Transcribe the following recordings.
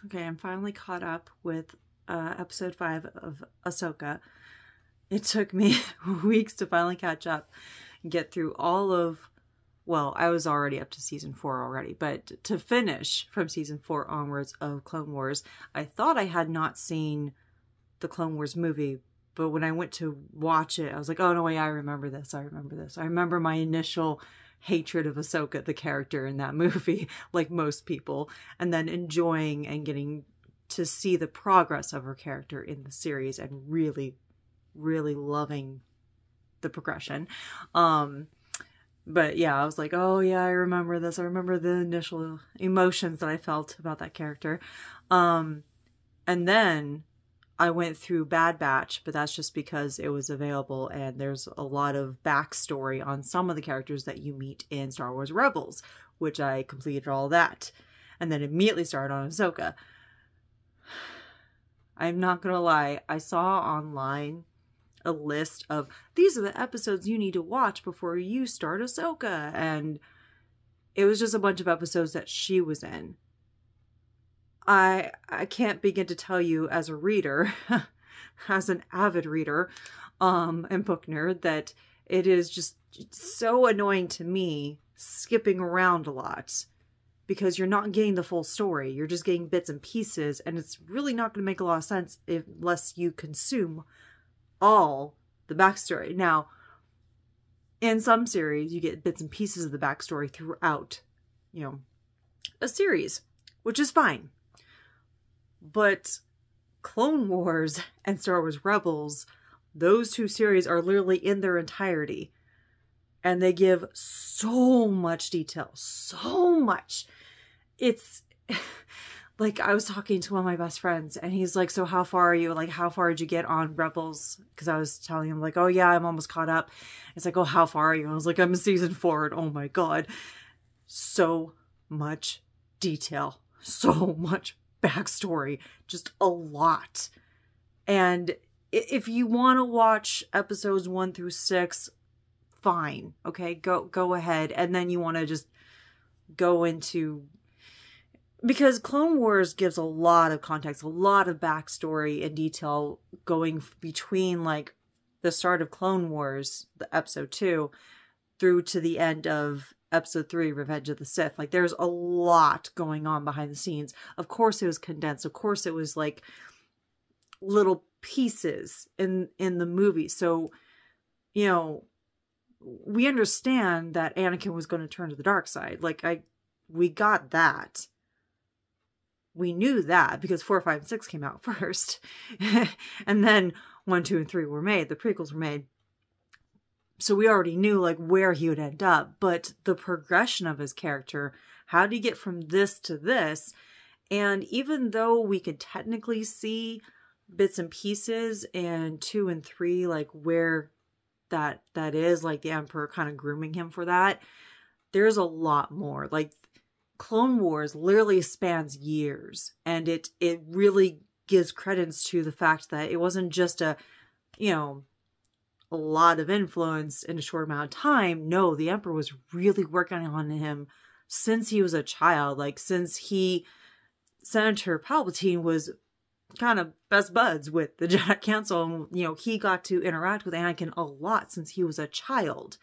Okay, I'm finally caught up with episode 5 of Ahsoka. It took me weeks to finally catch up and get through all of, well, I was already up to season 4 already, but to finish from season 4 onwards of Clone Wars. I thought I had not seen the Clone Wars movie, but when I went to watch it, I was like, oh no, wait, I remember this. I remember my initial hatred of Ahsoka, the character in that movie, like most people, and then enjoying and getting to see the progress of her character in the series and really, really loving the progression. But yeah, I was like, oh yeah, I remember this. I remember the initial emotions that I felt about that character. And then I went through Bad Batch, but that's just because it was available and there's a lot of backstory on some of the characters that you meet in Star Wars Rebels, which I completed all that. And then immediately started on Ahsoka. I'm not gonna lie, I saw online a list of, these are the episodes you need to watch before you start Ahsoka, and it was just a bunch of episodes that she was in. I can't begin to tell you as a reader, as an avid reader, and book nerd, that it is just so annoying to me skipping around a lot because you're not getting the full story. You're just getting bits and pieces, and it's really not going to make a lot of sense unless you consume all the backstory. Now, in some series, you get bits and pieces of the backstory throughout, a series, which is fine. But Clone Wars and Star Wars Rebels, those two series are literally in their entirety. And they give so much detail. So much. It's like, I was talking to one of my best friends and he's like, so how far are you? Like, how far did you get on Rebels? Because I was telling him like, oh yeah, I'm almost caught up. It's like, oh, how far are you? And I was like, I'm in season 4. And oh my God, so much detail. So much backstory, just a lot. And if you want to watch episodes 1 through 6, fine, okay, go ahead. And then you want to just go into, because Clone Wars gives a lot of context, a lot of backstory and detail going between like the start of Clone Wars, the episode 2, through to the end of episode 3, Revenge of the Sith. Like, there's a lot going on behind the scenes. Of course it was condensed. Of course it was like little pieces in the movie. So, we understand that Anakin was going to turn to the dark side. Like, we got that. We knew that because 4, 5, and 6 came out first. And then 1, 2, and 3 were made. The prequels were made. So we already knew like where he would end up, but the progression of his character, how did he get from this to this? And even though we could technically see bits and pieces in 2 and 3, like where that is, like the Emperor kind of grooming him for that, there's a lot more. Like, Clone Wars literally spans years, and it really gives credence to the fact that it wasn't just a lot of influence in a short amount of time. No, the Emperor was really working on him since he was a child. Like, since Senator Palpatine was kind of best buds with the Jedi Council. And, he got to interact with Anakin a lot since he was a child.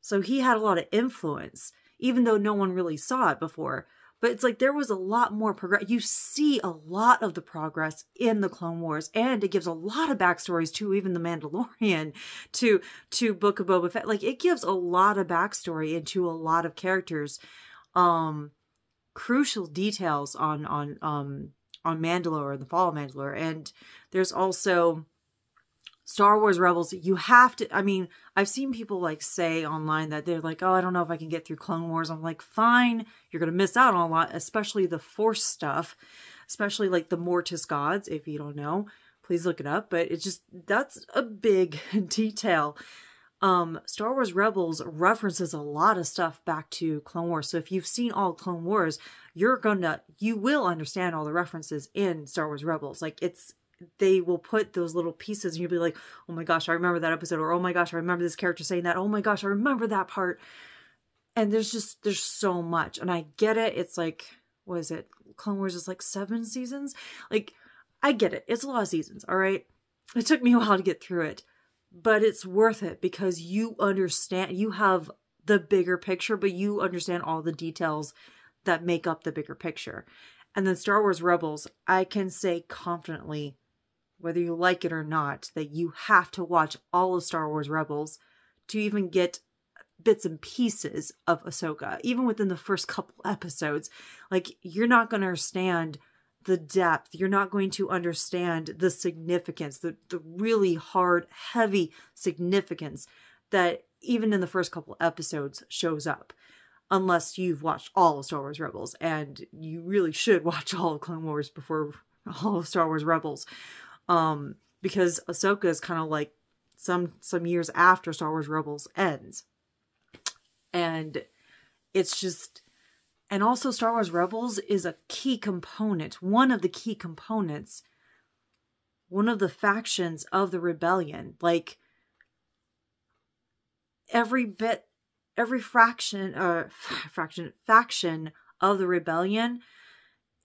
So he had a lot of influence, even though no one really saw it before. But it's like there was a lot more progress. You see a lot of the progress in the Clone Wars, and it gives a lot of backstories to even the Mandalorian, to Book of Boba Fett. Like, it gives a lot of backstory into a lot of characters, crucial details on Mandalore and the fall of Mandalore. And there's also Star Wars Rebels. You have to, I've seen people like say online that they're like, oh, I don't know if I can get through Clone Wars. I'm like, fine, you're going to miss out on a lot, especially the Force stuff, especially like the Mortis gods. If you don't know, please look it up. But it's just, that's a big detail. Star Wars Rebels references a lot of stuff back to Clone Wars. So if you've seen all Clone Wars, you will understand all the references in Star Wars Rebels. Like, they will put those little pieces and you'll be like, oh my gosh, I remember that episode. Or, oh my gosh, I remember this character saying that. Oh my gosh, I remember that part. And there's so much. And I get it. It's like, was it? Clone Wars is like 7 seasons. Like, I get it. It's a lot of seasons, all right? It took me a while to get through it, but it's worth it because you understand, you have the bigger picture, but you understand all the details that make up the bigger picture. And then Star Wars Rebels, I can say confidently, whether you like it or not, that you have to watch all of Star Wars Rebels to even get bits and pieces of Ahsoka. Even within the first couple episodes, like, you're not going to understand the depth. You're not going to understand the significance, the really hard, heavy significance that even in the first couple episodes shows up. Unless you've watched all of Star Wars Rebels, and you really should watch all of Clone Wars before all of Star Wars Rebels. Because Ahsoka is kind of like some years after Star Wars Rebels ends. And it's just, and also Star Wars Rebels is a key component, one of the key components, one of the factions of the rebellion. Like, faction of the rebellion,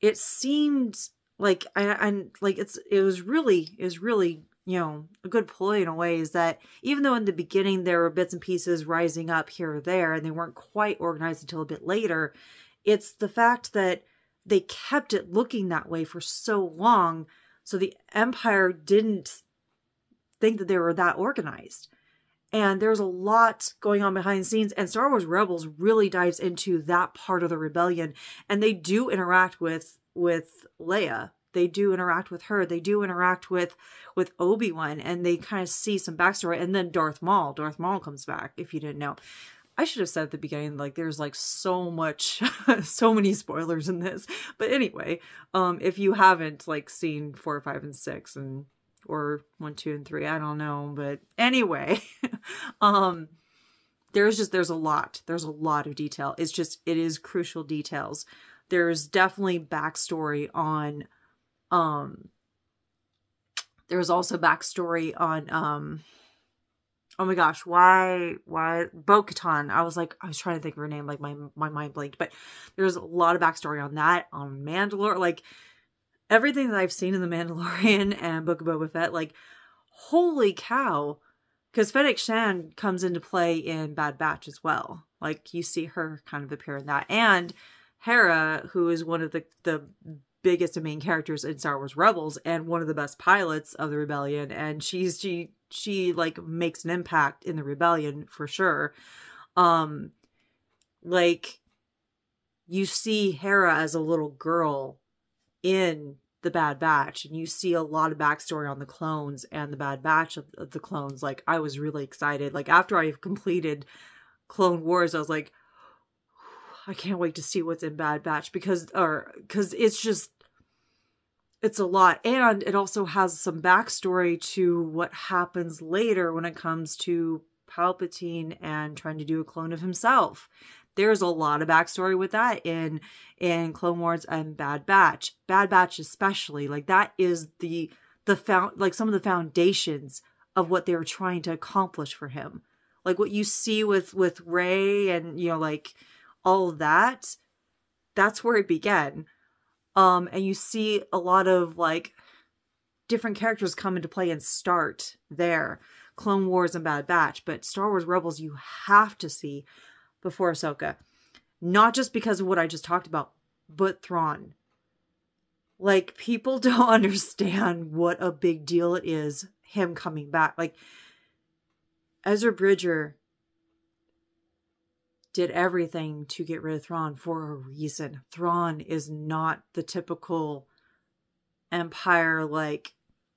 it seemed like, it was really, you know, a good ploy in a way, is that even though in the beginning there were bits and pieces rising up here or there, and they weren't quite organized until a bit later, it's the fact that they kept it looking that way for so long, so the Empire didn't think that they were that organized. And there's a lot going on behind the scenes, and Star Wars Rebels really dives into that part of the rebellion, and they do interact with Leia. They do interact with her. They do interact with Obi-Wan, and they kind of see some backstory. And then Darth Maul. Darth Maul comes back, if you didn't know. I should have said at the beginning, like, there's like so much, so many spoilers in this. But anyway, if you haven't like seen 4, 5, and 6, or 1, 2, and 3, I don't know. But anyway, there's a lot of detail. It is crucial details. There's definitely backstory on, there's also backstory on, oh my gosh, why Bo-Katan? I was trying to think of her name, like my mind blanked, but there's a lot of backstory on that, on Mandalore, like everything that I've seen in The Mandalorian and Book of Boba Fett, like, holy cow. Because Fennec Shand comes into play in Bad Batch as well. Like, you see her kind of appear in that. And Hera, who is one of the biggest and main characters in Star Wars Rebels, and one of the best pilots of the rebellion, and she like makes an impact in the rebellion for sure. Like, you see Hera as a little girl in the Bad Batch, and you see a lot of backstory on the clones and the Bad Batch of the clones. Like, I was really excited. Like, after I completed Clone Wars, I was like, I can't wait to see what's in Bad Batch, because it's a lot. And it also has some backstory to what happens later when it comes to Palpatine and trying to do a clone of himself. There's a lot of backstory with that in Clone Wars and Bad Batch. Bad Batch especially. Like, that is some of the foundations of what they were trying to accomplish for him. Like, what you see with Rey and, you know, like, all of that, that's where it began. And you see a lot of, like, different characters come into play and start there. Clone Wars and Bad Batch. But Star Wars Rebels, you have to see before Ahsoka. Not just because of what I just talked about, but Thrawn. Like, people don't understand what a big deal it is, him coming back. Like, Ezra Bridger did everything to get rid of Thrawn for a reason. Thrawn is not the typical Empire, like,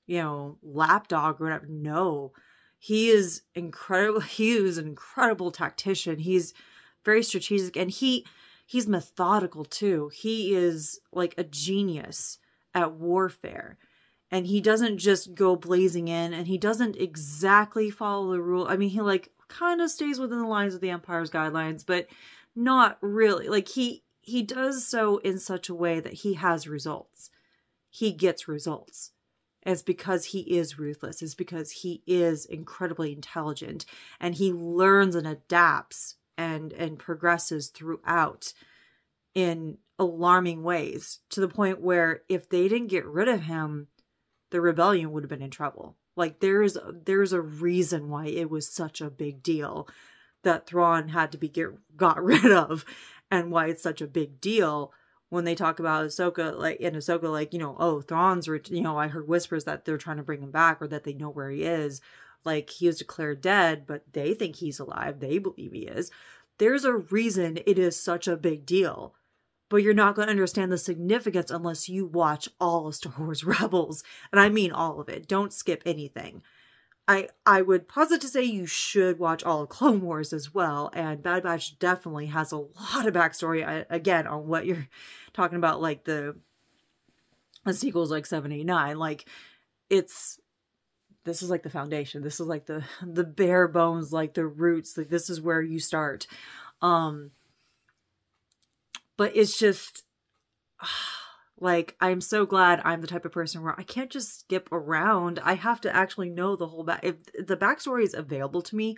you know, lapdog or whatever. No. He is incredible. He is an incredible tactician. He's very strategic, and he's methodical too. He is like a genius at warfare, and he doesn't just go blazing in, and he doesn't exactly follow the rule. I mean, he like kind of stays within the lines of the Empire's guidelines, but not really. Like, he does so in such a way that he has results. He gets results. It's because he is ruthless. It's because he is incredibly intelligent, and he learns and adapts and progresses throughout in alarming ways, to the point where if they didn't get rid of him, the rebellion would have been in trouble. Like, there's a reason why it was such a big deal that Thrawn had to be got rid of, and why it's such a big deal when they talk about Ahsoka, like, you know, oh, Thrawn's, you know, I heard whispers that they're trying to bring him back, or that they know where he is. Like, he was declared dead, but they think he's alive. They believe he is. There's a reason it is such a big deal. But you're not going to understand the significance unless you watch all of Star Wars Rebels. And I mean all of it. Don't skip anything. I would posit to say you should watch all of Clone Wars as well. And Bad Batch definitely has a lot of backstory, again, on what you're talking about, like the sequels, like 7, 8, 9. Like, this is like the foundation. This is like the bare bones, like the roots. Like, this is where you start. But it's just, like, I'm so glad I'm the type of person where I can't just skip around. I have to actually know the whole if the backstory is available to me,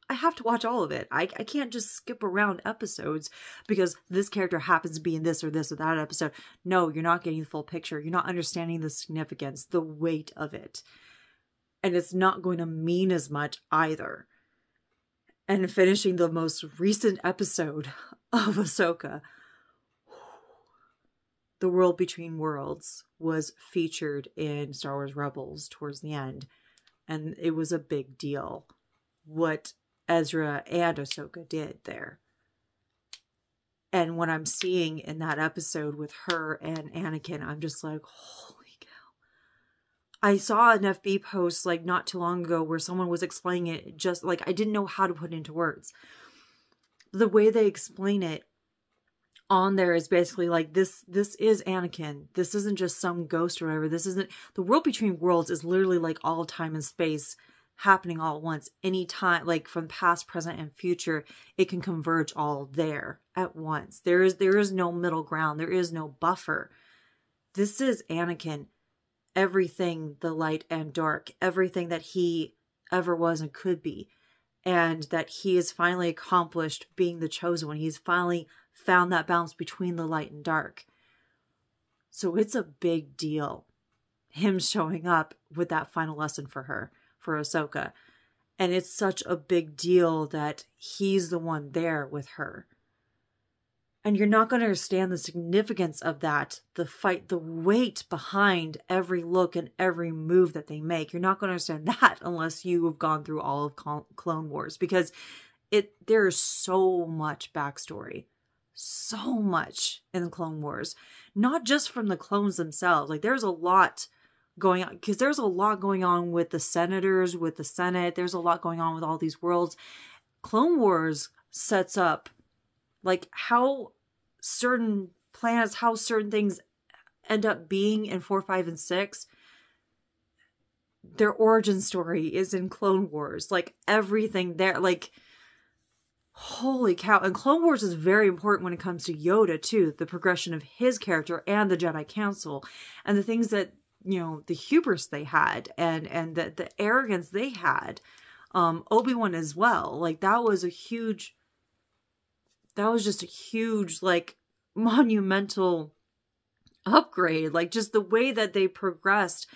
I have to watch all of it. I can't just skip around episodes because this character happens to be in this or that episode. No, you're not getting the full picture. You're not understanding the significance, the weight of it. And it's not going to mean as much either. And finishing the most recent episode of Ahsoka, The World Between Worlds, was featured in Star Wars Rebels towards the end. And it was a big deal what Ezra and Ahsoka did there. And what I'm seeing in that episode with her and Anakin, I'm just like, holy cow. I saw an FB post like not too long ago where someone was explaining it, just like, I didn't know how to put it into words. The way they explain it on there is basically like, this is Anakin. This isn't just some ghost or whatever. This isn't, the world between worlds is literally like all time and space happening all at once. Anytime, like from past, present, and future, it can converge all there at once. There is no middle ground. There is no buffer. This is Anakin. Everything, the light and dark, everything that he ever was and could be. And that he has finally accomplished being the chosen one. He's finally found that balance between the light and dark. So it's a big deal, him showing up with that final lesson for her, for Ahsoka. And it's such a big deal that he's the one there with her. And you're not going to understand the significance of that, the fight, the weight behind every look and every move that they make. You're not going to understand that unless you have gone through all of Clone Wars, because there's so much backstory. So much in the Clone Wars, not just from the clones themselves. Like, there's a lot going on, because there's a lot going on with the senators, with the Senate. There's a lot going on with all these worlds. Clone Wars sets up like how certain planets, how certain things end up being in 4, 5, and 6. Their origin story is in Clone Wars. Like, everything there, like, holy cow. And Clone Wars is very important when it comes to Yoda too. The progression of his character and the Jedi Council, and the things that, you know, the hubris they had, and the arrogance they had. Obi-Wan as well. Like, that was just a huge, like, monumental upgrade. Like, just the way that they progressed.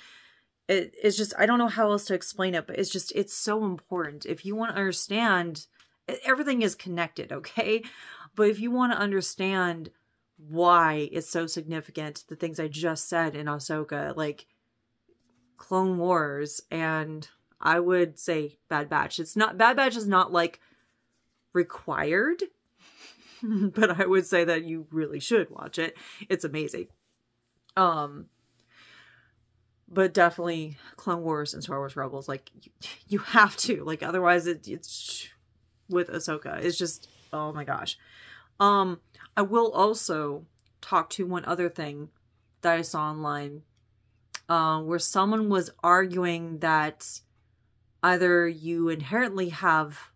It's just, I don't know how else to explain it, but it's so important. If you want to understand, everything is connected, okay? But if you want to understand why it's so significant, the things I just said in Ahsoka, like Clone Wars, and I would say Bad Batch. Bad Batch is not like required, but I would say that you really should watch it. It's amazing. But definitely Clone Wars and Star Wars Rebels, like, you have to, like, otherwise it's with Ahsoka. It's just, oh my gosh. I will also talk to one other thing that I saw online, where someone was arguing that either you inherently have,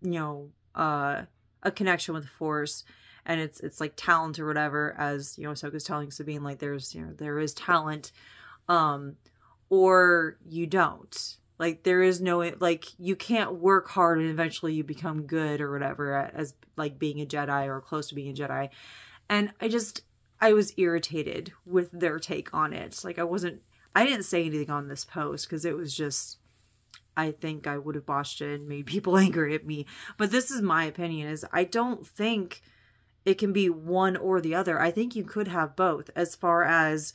you know, a connection with the Force, and it's like talent or whatever, as, you know, Ahsoka's telling Sabine, like, there's, you know, there is talent, or you don't. Like, there is no, like, you can't work hard and eventually you become good or whatever as, like, being a Jedi or close to being a Jedi. And I was irritated with their take on it. Like, I didn't say anything on this post because it was just, I think I would have botched it and made people angry at me. But this is my opinion, is I don't think it can be one or the other. I think you could have both, as far as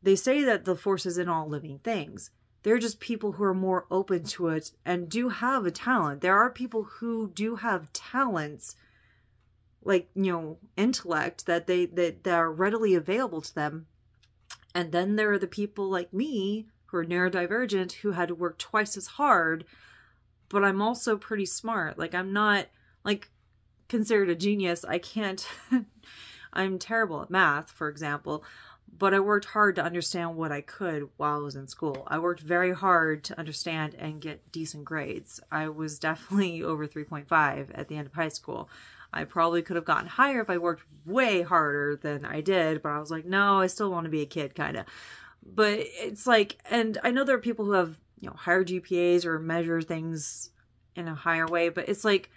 they say that the Force is in all living things. They're just people who are more open to it and do have a talent. There are people who do have talents, like, intellect, that are readily available to them. And then there are the people like me who are neurodivergent, who had to work twice as hard, but I'm also pretty smart. Like, I'm not, like, considered a genius. I can't, I'm terrible at math, for example, but I worked hard to understand what I could while I was in school. I worked very hard to understand and get decent grades. I was definitely over 3.5 at the end of high school. I probably could have gotten higher if I worked way harder than I did, but I was like, no, I still want to be a kid, kind of. But it's like, and I know there are people who have, higher GPAs or measure things in a higher way, but it's like,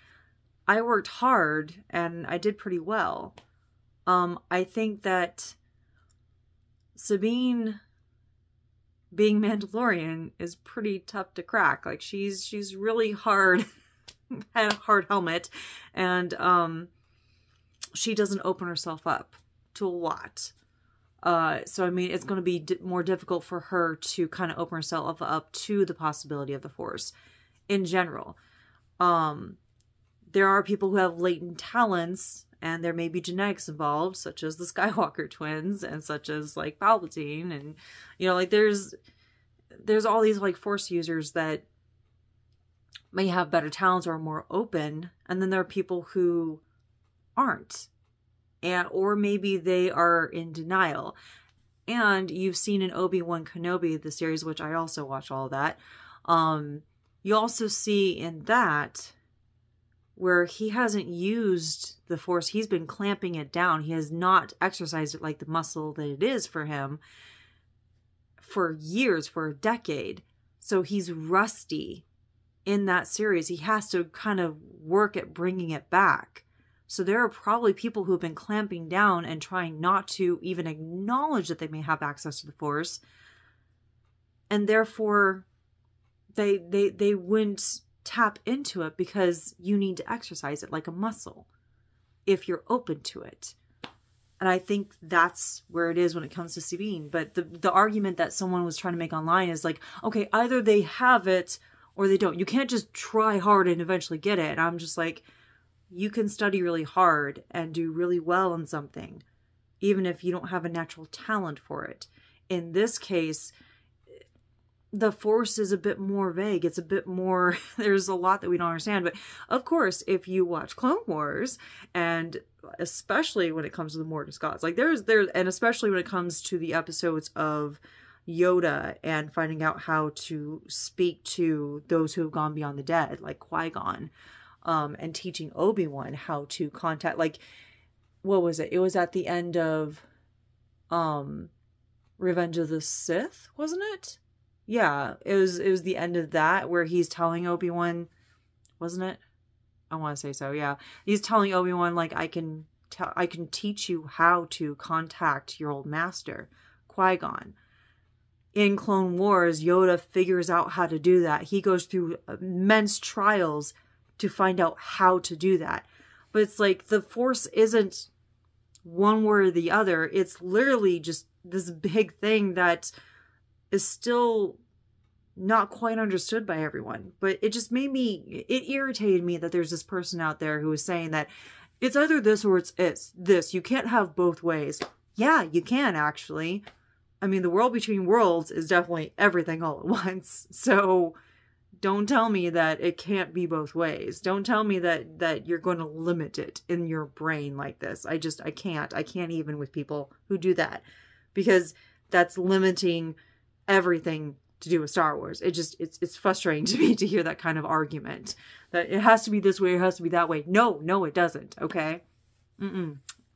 I worked hard and I did pretty well. I think that Sabine being Mandalorian is pretty tough to crack. Like, she's really hard, had a hard helmet, and she doesn't open herself up to a lot. So I mean, it's going to be more difficult for her to kind of open herself up to the possibility of the Force in general. There are people who have latent talents, and there may be genetics involved, such as the Skywalker twins, and such as, like, Palpatine, and, like, there's all these, like, Force users that may have better talents or are more open, and then there are people who aren't, or maybe they are in denial. And you've seen in Obi-Wan Kenobi, the series, which I also watch all of that, you also see in that where he hasn't used the Force. He's been clamping it down. He has not exercised it like the muscle that it is for him for years, for a decade. So he's rusty in that series. He has to kind of work at bringing it back. So there are probably people who have been clamping down and trying not to even acknowledge that they may have access to the Force. And therefore, they wouldn't tap into it, because you need to exercise it like a muscle if you're open to it. And I think that's where it is when it comes to Sabine. But the argument that someone was trying to make online is like, okay, either they have it or they don't. You can't just try hard and eventually get it. And I'm just like, you can study really hard and do really well in something, even if you don't have a natural talent for it. In this case, the Force is a bit more vague. It's a bit more, there's a lot that we don't understand. But of course, if you watch Clone Wars, and especially when it comes to the Mortis gods, like and especially when it comes to the episodes of Yoda and finding out how to speak to those who have gone beyond the dead, like Qui-Gon, and teaching Obi-Wan how to contact, like, what was it? It was at the end of Revenge of the Sith, wasn't it? Yeah, it was the end of that where he's telling Obi-Wan, wasn't it? I want to say so, yeah. He's telling Obi-Wan, like, I can teach you how to contact your old master, Qui-Gon. In Clone Wars, Yoda figures out how to do that. He goes through immense trials to find out how to do that. But it's like, the Force isn't one way or the other. It's literally just this big thing that is still not quite understood by everyone. But it just it irritated me that there's this person out there who is saying that it's either this or it's this. You can't have both ways. Yeah, you can, actually. I mean, the world between worlds is definitely everything all at once. So don't tell me that it can't be both ways. Don't tell me that you're going to limit it in your brain like this. I can't. I can't even with people who do that, because that's limiting everything to do with Star Wars. It's frustrating to me to hear that kind of argument, that it has to be this way, it has to be that way. No, it doesn't. Okay.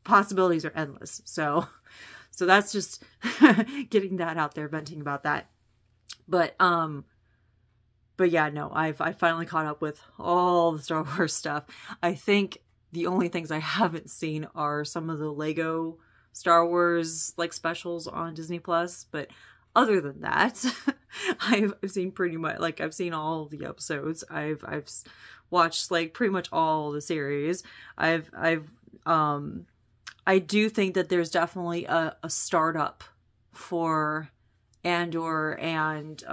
Possibilities are endless. So that's just getting that out there, venting about that. But yeah, no, I finally caught up with all the Star Wars stuff. I think The only things I haven't seen are some of the Lego Star Wars like specials on Disney Plus, but other than that, I've seen pretty much, like, I've seen all the episodes. I've watched like pretty much all the series. I do think that there's definitely a startup for Andor and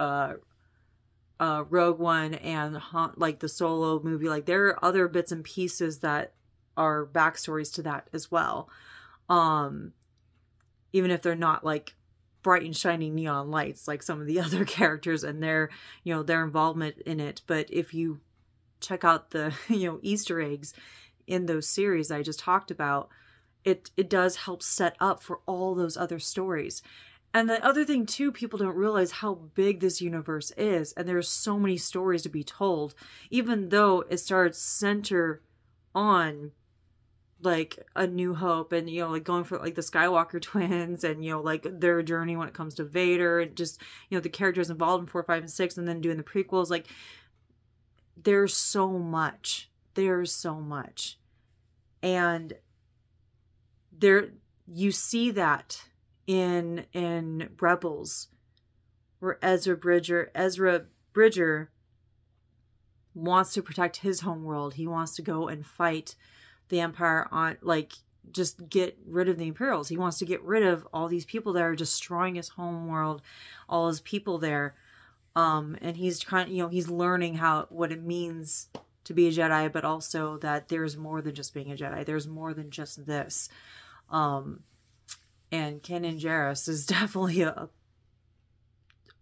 Rogue One and like the Solo movie. Like, there are other bits and pieces that are backstories to that as well. Even if they're not like bright and shiny neon lights like some of the other characters and their, you know, their involvement in it. But if you check out the, you know, Easter eggs in those series I just talked about, it does help set up for all those other stories. And the other thing too, people don't realize how big this universe is, and there's so many stories to be told, even though it starts center on like A New Hope and, you know, like going for like the Skywalker twins and, you know, like their journey when it comes to Vader and just, you know, the characters involved in 4, 5, and 6, and then doing the prequels. Like, there's so much. And there, you see that in Rebels, where Ezra Bridger wants to protect his homeworld. He wants to go and fight the Empire on, like, just get rid of the Imperials. He wants to get rid of all these people that are destroying his homeworld, all his people there. And he's trying, you know, he's learning what it means to be a Jedi, but also that there's more than just being a Jedi. There's more than just this. And Kanan Jarrus is definitely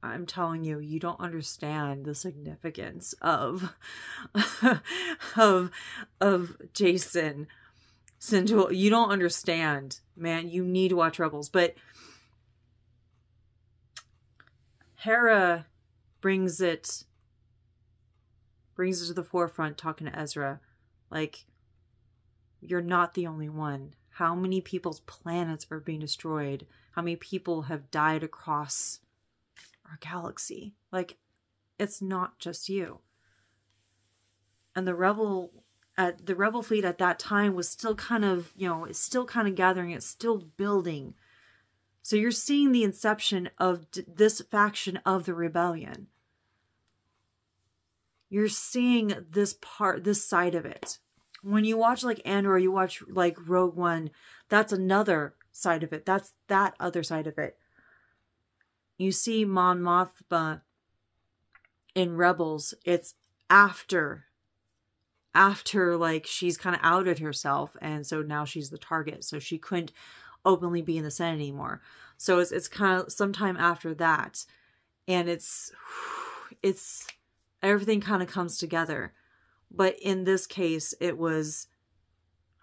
I'm telling you, you don't understand the significance of Jason Sinduil. You don't understand, man. You need to watch Rebels. But Hera brings it to the forefront, talking to Ezra, like, you're not the only one. How many people's planets are being destroyed? How many people have died across our galaxy? Like, it's not just you. And the rebel fleet at that time was still kind of, you know, it's still kind of gathering, it's still building. So you're seeing the inception of this faction of the rebellion. You're seeing this side of it. When you watch like Andor, you watch like Rogue One, that's another side of it. That's that other side of it. You see Mon Mothma in Rebels, it's after like she's kind of outed herself, and so now she's the target. So she couldn't openly be in the Senate anymore. So it's kind of sometime after that, and it's everything kind of comes together. But in this case, it was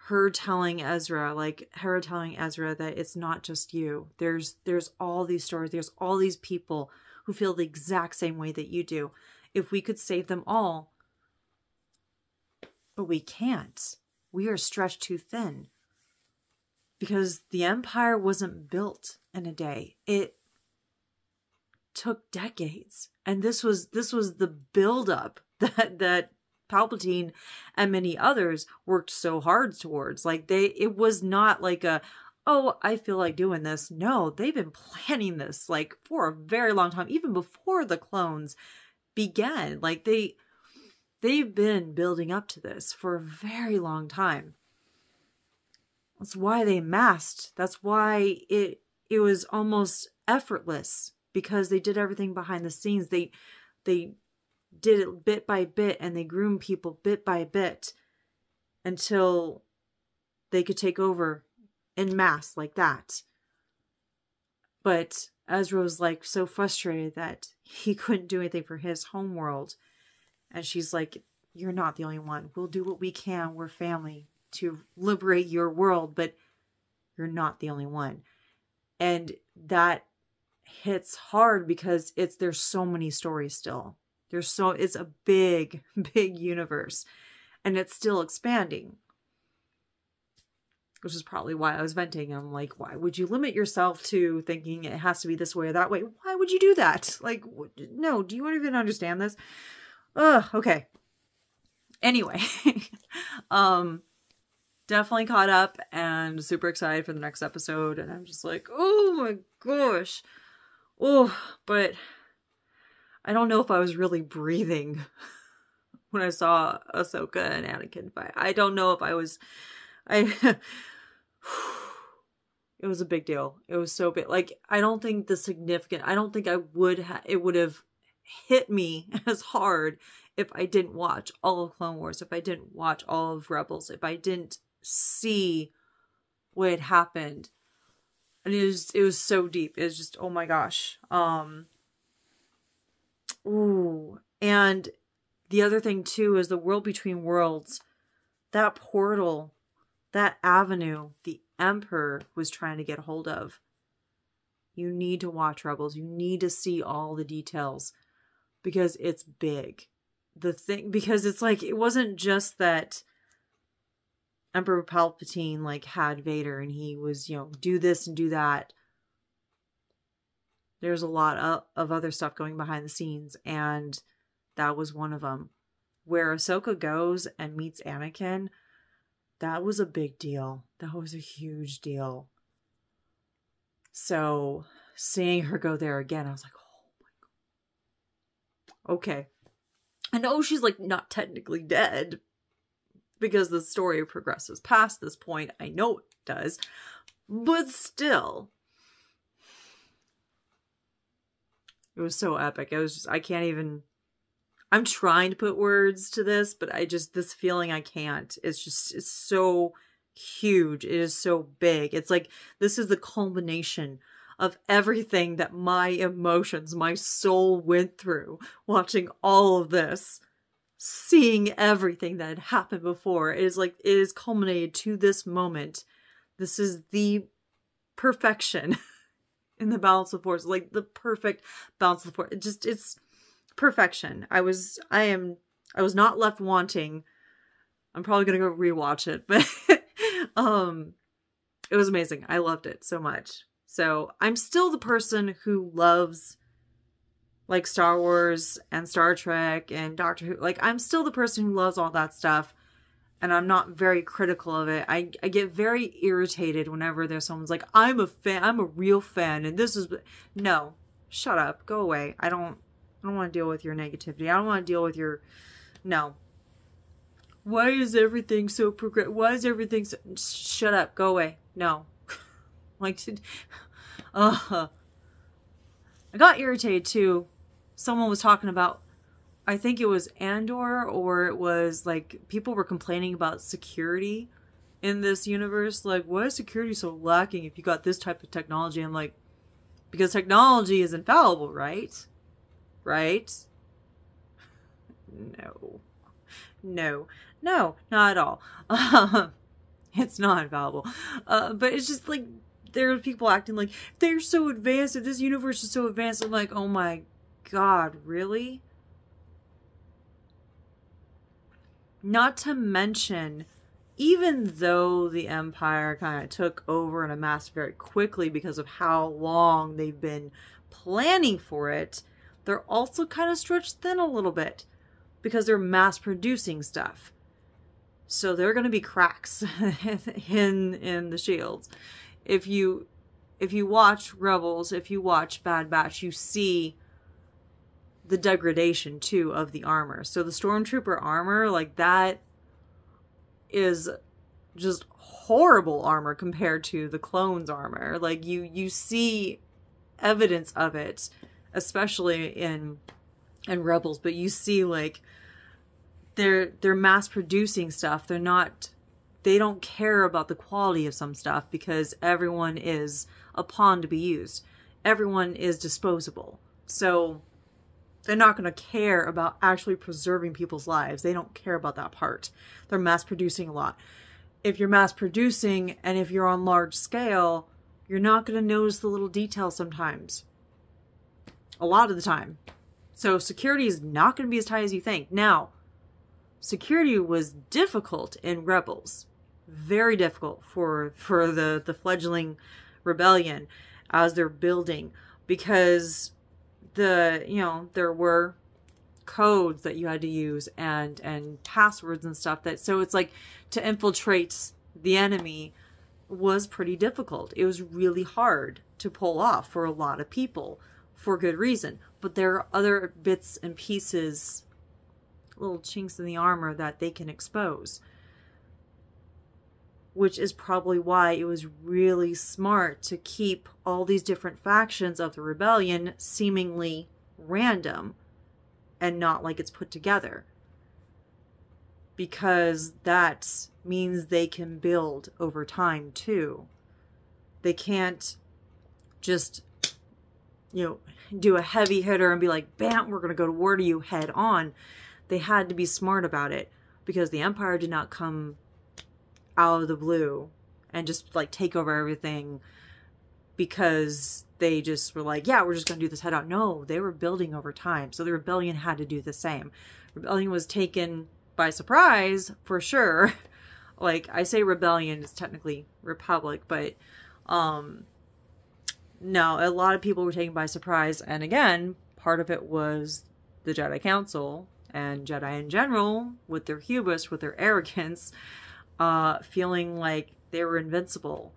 Hera telling Ezra that it's not just you. There's all these stories. There's all these people who feel the exact same way that you do. If we could save them all, but we can't. We are stretched too thin. Because the Empire wasn't built in a day. It took decades. And this was the buildup that Palpatine and many others worked so hard towards. Like, it was not like oh, I feel like doing this. No, they've been planning this like for a very long time, even before the clones began. Like, they've been building up to this for a very long time. That's why they masked. That's why it was almost effortless, because they did everything behind the scenes. They did it bit by bit, and they groomed people bit by bit until they could take over en masse like that. But Ezra was like so frustrated that he couldn't do anything for his homeworld. And she's like, you're not the only one. We'll do what we can. We're family to liberate your world, but you're not the only one. And that hits hard because there's so many stories still. It's a big, big universe, and it's still expanding, which is probably why I was venting. I'm like, why would you limit yourself to thinking it has to be this way or that way? Why would you do that? Like, no, do you even understand this? Ugh, okay. Anyway, definitely caught up and super excited for the next episode. And I'm just like, oh my gosh. Oh, but I don't know if I was really breathing when I saw Ahsoka and Anakin fight. I don't know if I was, it was a big deal. It was so big. Like, I don't think it would have hit me as hard if I didn't watch all of Clone Wars, if I didn't watch all of Rebels, if I didn't see what had happened. And it was so deep. It was just, oh my gosh. Ooh. And the other thing too is the world between worlds. That portal, that avenue, the Emperor was trying to get a hold of. You need to watch Rebels. You need to see all the details because it's big. Because it's like, it wasn't just that Emperor Palpatine like had Vader and he was, do this and do that. There's a lot of other stuff going behind the scenes, and that was one of them. Where Ahsoka goes and meets Anakin, that was a big deal. That was a huge deal. So, seeing her go there again, I was like, oh my God. Okay. I know she's like not technically dead because the story progresses past this point. I know it does. But still. It was so epic. It was just, I can't even, I'm trying to put words to this, but this feeling I can't. It's so huge. It is so big. It's like, this is the culmination of everything that my emotions, my soul went through watching all of this, seeing everything that had happened before. It is culminated to this moment. This is the perfection in the balance of force, like the perfect balance of force. It's perfection. I was not left wanting. I'm probably gonna go rewatch it, but it was amazing. I loved it so much. So I'm still the person who loves like Star Wars and Star Trek and Doctor Who. Like, I'm still the person who loves all that stuff. And I'm not very critical of it. I get very irritated whenever there's someone's like, I'm a fan, I'm a real fan, and this is... No. Shut up. Go away. I don't want to deal with your negativity. I don't want to deal with your... No. Why is everything so Why is everything so... Shut up. Go away. No. Like, I got irritated too. Someone was talking about, I think it was Andor, or it was like, people were complaining about security in this universe. Like, why is security so lacking if you got this type of technology? I'm like, because technology is infallible, right? Right? No, not at all. It's not infallible. But it's just like, there are people acting like they're so advanced, if this universe is so advanced. I'm like, oh my God, really? Not to mention, even though the Empire kind of took over and amassed very quickly because of how long they've been planning for it, they're also kind of stretched thin a little bit because they're mass producing stuff. So there are going to be cracks in the shields. If you watch Rebels, if you watch Bad Batch, you see the degradation too of the armor. So the Stormtrooper armor, like, that is just horrible armor compared to the clones' armor. Like, you see evidence of it, especially in Rebels, but you see, like, they're mass producing stuff. They don't care about the quality of some stuff because everyone is a pawn to be used. Everyone is disposable. So they're not going to care about actually preserving people's lives. They don't care about that part. They're mass producing a lot. If you're mass producing and if you're on large scale, you're not going to notice the little details sometimes. A lot of the time. So security is not going to be as tight as you think. Now, security was difficult in Rebels. Very difficult for the fledgling rebellion as they're building, because there were codes that you had to use and passwords and stuff, so it's like to infiltrate the enemy was pretty difficult. It was really hard to pull off for a lot of people, for good reason. But there are other bits and pieces, little chinks in the armor that they can expose. Which is probably why it was really smart to keep all these different factions of the rebellion seemingly random and not like it's put together. Because that means they can build over time too. They can't just, do a heavy hitter and be like, bam, we're going to go to war to you head on. They had to be smart about it because the Empire did not come out of the blue and just like take over everything because they just were like, yeah, we're just going to do this head on. No, they were building over time. So the rebellion had to do the same. Rebellion was taken by surprise for sure. Like I say rebellion is technically republic, but no, a lot of people were taken by surprise. And again, part of it was the Jedi Council and Jedi in general with their hubris, with their arrogance, feeling like they were invincible,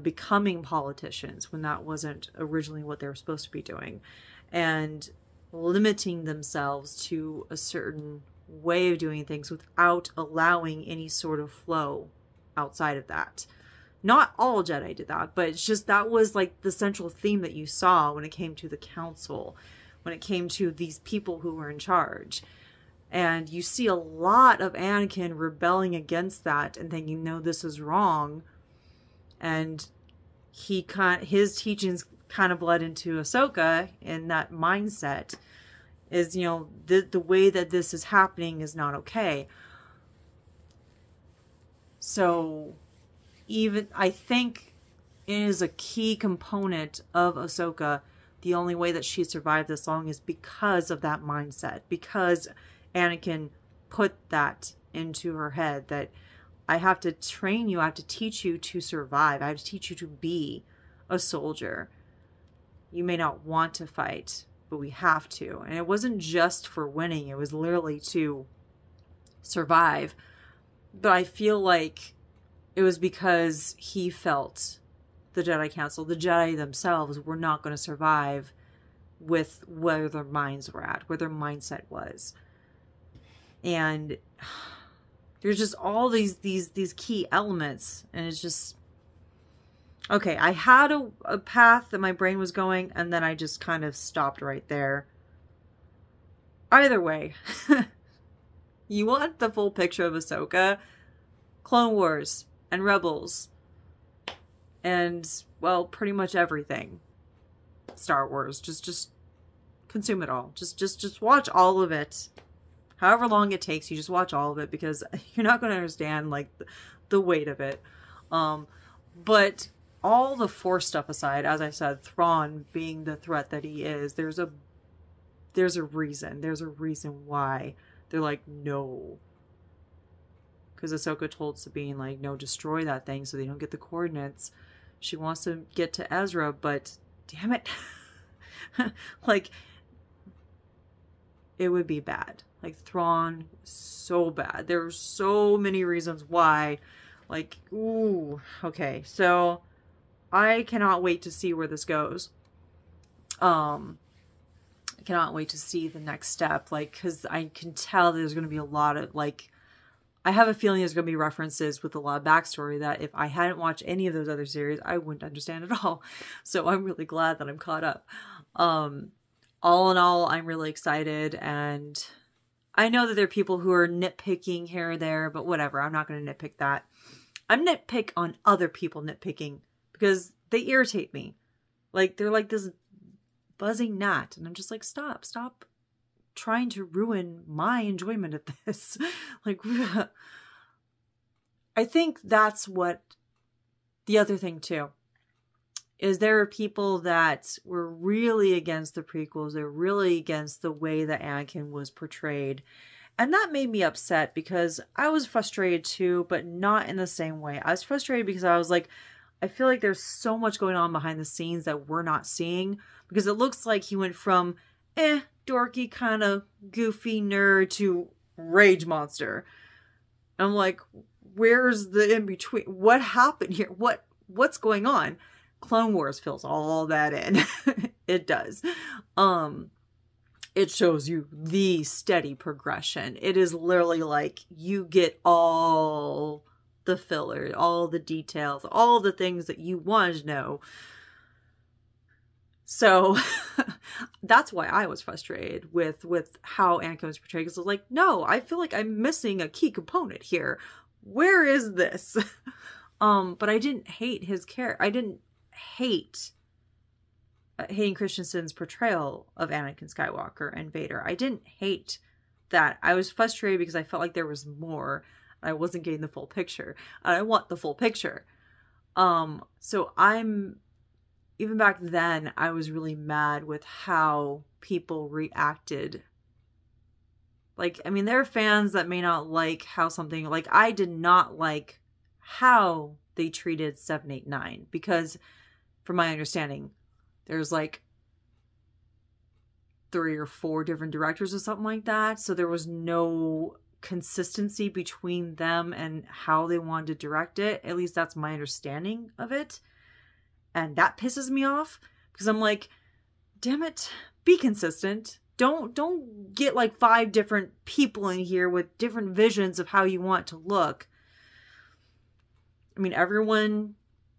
becoming politicians when that wasn't originally what they were supposed to be doing, and limiting themselves to a certain way of doing things without allowing any sort of flow outside of that. Not all Jedi did that, but it's just that was like the central theme that you saw when it came to the council, when it came to these people who were in charge. And you see a lot of Anakin rebelling against that and thinking, no, this is wrong. And his teachings kind of bled into Ahsoka in that mindset is, the way that this is happening is not okay. So even, I think it is a key component of Ahsoka. The only way that she survived this long is because of that mindset, because Anakin put that into her head that I have to train you, I have to teach you to survive, I have to teach you to be a soldier. You may not want to fight, but we have to. And it wasn't just for winning, it was literally to survive. But I feel like it was because he felt the Jedi Council, the Jedi themselves, were not going to survive with where their minds were at, where their mindset was. And there's just all these key elements, and it's just okay. I had a path that my brain was going, and then I just kind of stopped right there. Either way, you want the full picture of Ahsoka, Clone Wars, and Rebels, and well, pretty much everything Star Wars. Just consume it all. Just watch all of it. However long it takes, you just watch all of it because you're not going to understand like the weight of it. But all the Force stuff aside, as I said, Thrawn being the threat that he is, there's a reason. There's a reason why they're like, no. Because Ahsoka told Sabine, like, no, destroy that thing so they don't get the coordinates. She wants to get to Ezra, but damn it. Like, it would be bad. Like, Thrawn, so bad. There's so many reasons why. Like, ooh, okay. So, I cannot wait to see where this goes. I cannot wait to see the next step. Like, because I can tell there's going to be a lot of, like, I have a feeling there's going to be references with a lot of backstory that if I hadn't watched any of those other series, I wouldn't understand at all. So, I'm really glad that I'm caught up. All in all, I'm really excited, and I know that there are people who are nitpicking here or there, but whatever. I'm not going to nitpick that. I'm nitpick on other people nitpicking because they irritate me. Like, they're like this buzzing gnat, and I'm just like, stop trying to ruin my enjoyment of this. Like, I think that's what the other thing too is there are people that were really against the prequels. They're really against the way that Anakin was portrayed. And that made me upset because I was frustrated too, but not in the same way. I was frustrated because I was like, I feel like there's so much going on behind the scenes that we're not seeing. Because it looks like he went from, dorky kind of goofy nerd to rage monster. I'm like, where's the in between? What happened here? What's going on? Clone Wars fills all that in. It does. It shows you the steady progression. It is literally like you get all the filler, all the details, all the things that you want to know. So that's why I was frustrated with how Anakin was portrayed. Because I was like, no, I feel like I'm missing a key component here. Where is this? But I didn't hate his character. I didn't hate Hayden Christensen's portrayal of Anakin Skywalker and Vader. I didn't hate that. I was frustrated because I felt like there was more. I wasn't getting the full picture. And I want the full picture. So even back then, I was really mad with how people reacted. Like, I mean, there are fans that may not like how something, like, I did not like how they treated 789, because from my understanding, there's like 3 or 4 different directors or something like that. So there was no consistency between them and how they wanted to direct it. At least that's my understanding of it. And that pisses me off because I'm like, damn it, be consistent. Don't get like 5 different people in here with different visions of how you want to look. I mean, everyone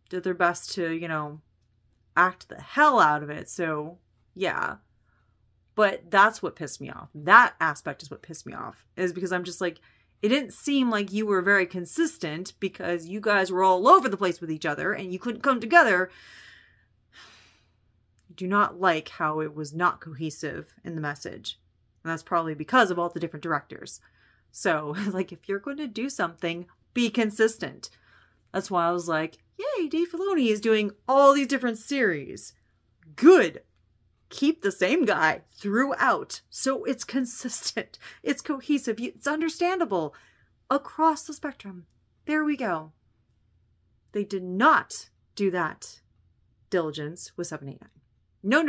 did their best to, you know, act the hell out of it. So yeah, but that's what pissed me off. That aspect is what pissed me off, is because I'm just like, it didn't seem like you were very consistent because you guys were all over the place with each other and you couldn't come together. I do not like how it was not cohesive in the message. And that's probably because of all the different directors. So, like, if you're going to do something, be consistent. That's why I was like, yay, Dave Filoni is doing all these different series. Good. Keep the same guy throughout so it's consistent. It's cohesive. It's understandable across the spectrum. There we go. They did not do that diligence with 789. No.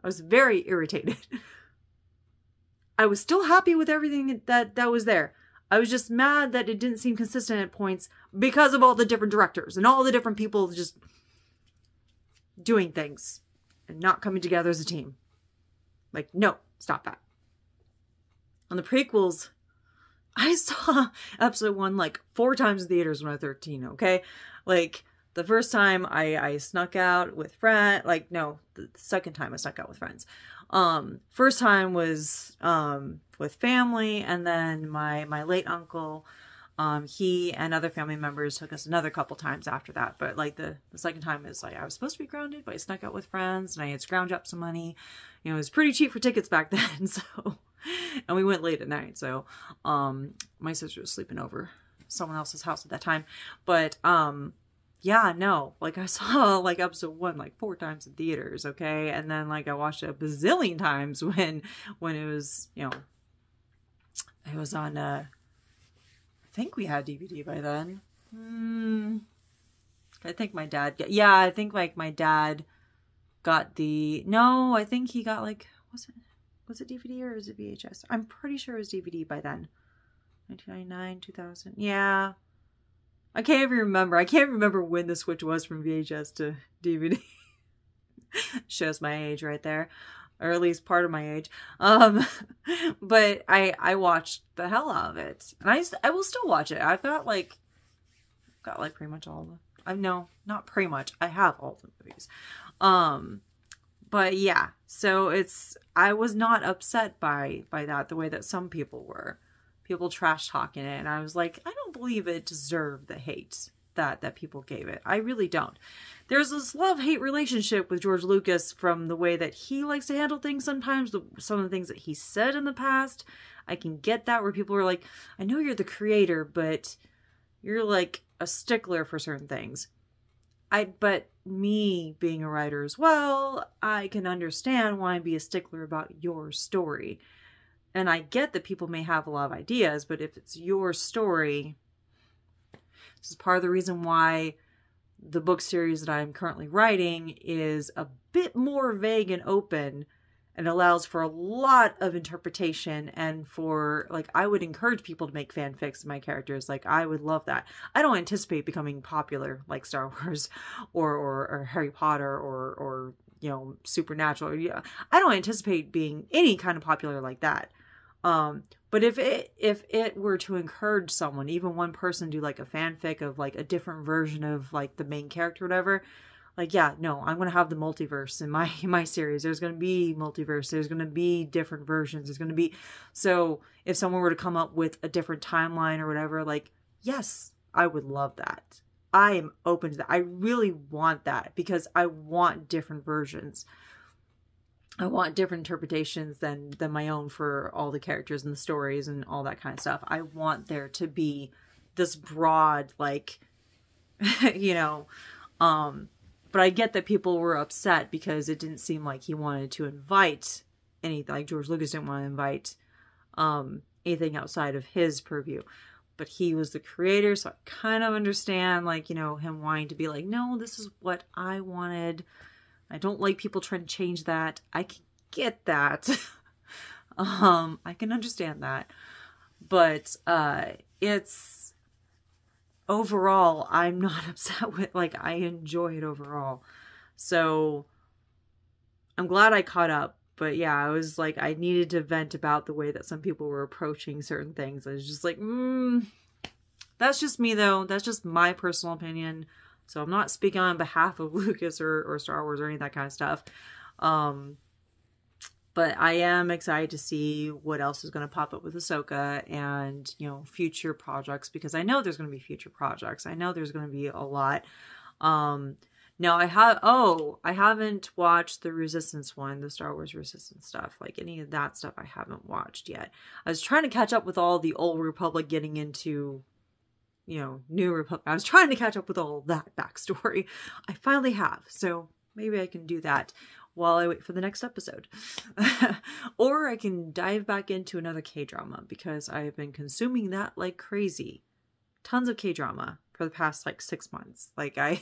I was very irritated. I was still happy with everything that was there. I was just mad that it didn't seem consistent at points because of all the different directors and all the different people just doing things and not coming together as a team. Like, no, stop that. On the prequels, I saw episode 1 like 4 times in theaters when I was 13, okay? Like, the first time I snuck out with friends. Like, no, the second time I snuck out with friends. First time was with family, and then my late uncle, he and other family members took us another couple times after that. But like the second time is like, I was supposed to be grounded, but I snuck out with friends and I had scrounged up some money. You know, it was pretty cheap for tickets back then. So, and we went late at night. So, my sister was sleeping over someone else's house at that time. But, yeah, no, like I saw like episode 1 like 4 times in theaters, okay? And then like I watched it a bazillion times when it was, you know, it was on, I think we had DVD by then. I think my dad, I think like my dad got I think he got like, was it DVD or is it VHS? I'm pretty sure it was DVD by then. 1999, 2000, yeah. I can't even remember. I can't remember when the switch was from VHS to DVD. Shows my age right there. Or at least part of my age. But I watched the hell out of it. And I will still watch it. I've got like pretty much all the... No, not pretty much. I have all the movies. But yeah. So I was not upset by that the way that some people were. People trash talking it, and I was like, I don't believe it deserved the hate that people gave it. I really don't. There's this love-hate relationship with George Lucas from the way that he likes to handle things sometimes, some of the things that he said in the past. I can get that, where people are like, I know you're the creator, but you're like a stickler for certain things. But me being a writer as well, I can understand why I'd be a stickler about your story. And I get that people may have a lot of ideas, but if it's your story, this is part of the reason why the book series that I'm currently writing is a bit more vague and open and allows for a lot of interpretation, and for, like, I would encourage people to make fanfics of my characters. Like, I would love that. I don't anticipate becoming popular like Star Wars or Harry Potter or you know, Supernatural. Yeah, I don't anticipate being any kind of popular like that. But if it were to encourage someone, even one person, do like a fanfic of like a different version of like the main character or whatever, like, yeah, no, I'm going to have the multiverse in my series. There's going to be multiverse. There's going to be different versions. There's going to be, so if someone were to come up with a different timeline or whatever, like, yes, I would love that. I am open to that. I really want that because I want different versions. I want different interpretations than my own for all the characters and the stories and all that kind of stuff. I want there to be this broad, like, you know, but I get that people were upset because it didn't seem like he wanted to invite anything, like George Lucas didn't want to invite anything outside of his purview. But he was the creator, so I kind of understand, like, you know, him wanting to be like, no, this is what I wanted. I don't like people trying to change that. I can get that. I can understand that. But it's, overall, I'm not upset with, like, I enjoy it overall. So I'm glad I caught up. But yeah, I was like, I needed to vent about the way that some people were approaching certain things. I was just like, that's just me though. That's just my personal opinion. So I'm not speaking on behalf of Lucas or Star Wars or any of that kind of stuff. But I am excited to see what else is going to pop up with Ahsoka and, you know, future projects, because I know there's going to be future projects. I know there's going to be a lot. Now I haven't watched the Resistance one, the Star Wars Resistance stuff. Like, any of that stuff I haven't watched yet. I was trying to catch up with all the Old Republic getting into, you know, New Republic. I was trying to catch up with all that backstory. I finally have. So maybe I can do that while I wait for the next episode. Or I can dive back into another K-drama, because I have been consuming that like crazy. Tons of K-drama for the past like 6 months. Like, I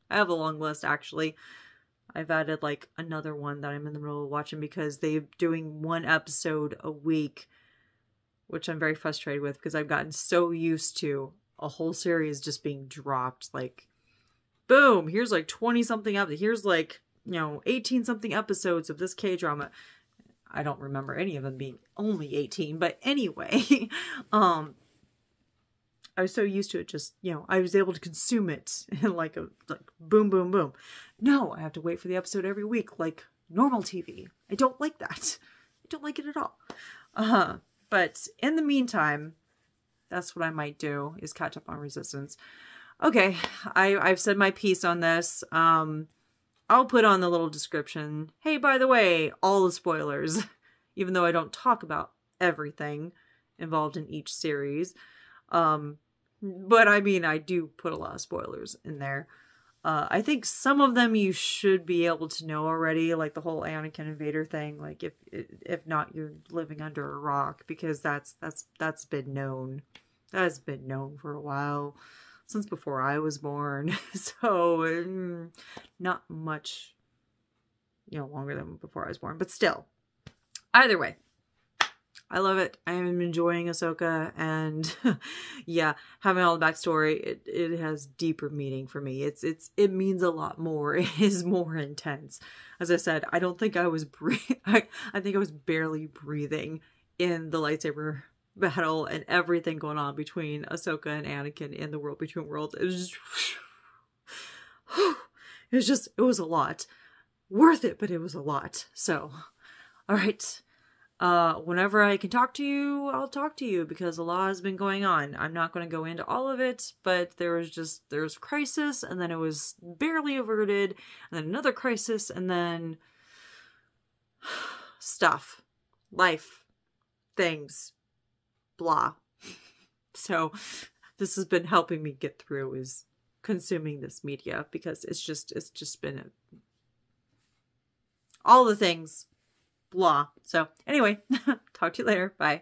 have a long list, actually. I've added like another one that I'm in the middle of watching, because they're doing one episode a week, which I'm very frustrated with, because I've gotten so used to a whole series just being dropped. Like, boom, here's like 20 something episodes. Here's like, you know, 18 something episodes of this K-drama. I don't remember any of them being only 18, but anyway, I was so used to it, just, you know, I was able to consume it in like boom, boom, boom. No, I have to wait for the episode every week, like normal TV. I don't like that. I don't like it at all. But in the meantime, that's what I might do, is catch up on Resistance. Okay, I've said my piece on this. I'll put on the little description, hey, by the way, all the spoilers, even though I don't talk about everything involved in each series. But I mean, I do put a lot of spoilers in there. I think some of them you should be able to know already, like the whole Anakin and Vader thing. Like, if not, you're living under a rock, because that's been known. That has been known for a while, since before I was born. So not much, you know, longer than before I was born, but still. Either way, I love it. I am enjoying Ahsoka, and yeah, having all the backstory, it has deeper meaning for me. It means a lot more. It is more intense. As I said, I don't think I was I think I was barely breathing in the lightsaber battle and everything going on between Ahsoka and Anakin in the World Between Worlds. It was a lot. Worth it, but it was a lot. So, all right. Whenever I can talk to you, I'll talk to you, because a lot has been going on. I'm not going to go into all of it, but there was crisis, and then it was barely averted, and then another crisis, and then stuff, life, things, blah. So this has been helping me get through, is consuming this media, because it's just been all the things. Blah. So anyway, talk to you later. Bye.